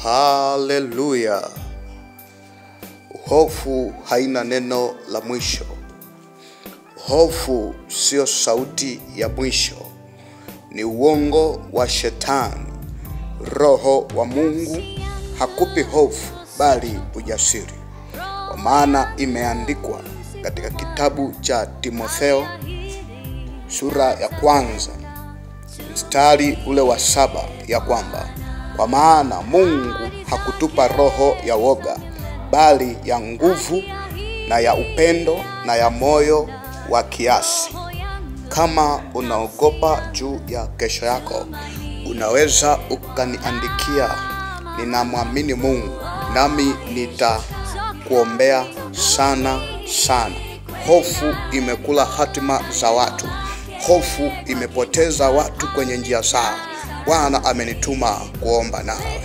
Haleluya. Hofu haina neno la mwisho. Hofu sio sauti ya mwisho. Ni uongo wa shetani. Roho wa Mungu hakupi hofu bali ujasiri. Kwa maana imeandikwa katika kitabu cha Timotheo sura ya 1 mstari ule wa 7 ya kwamba kwa maana Mungu hakutupa roho ya woga bali ya nguvu na ya upendo na ya moyo wa kiasi. Kama unaogopa juu ya kesho yako, unaweza ukaniandikia. Ninamwamini Mungu nami nitakuombea sana sana. Hofu imekula hatima za watu. Hofu imepoteza watu kwenye njia zao. Bwana amenituma kuomba nawe.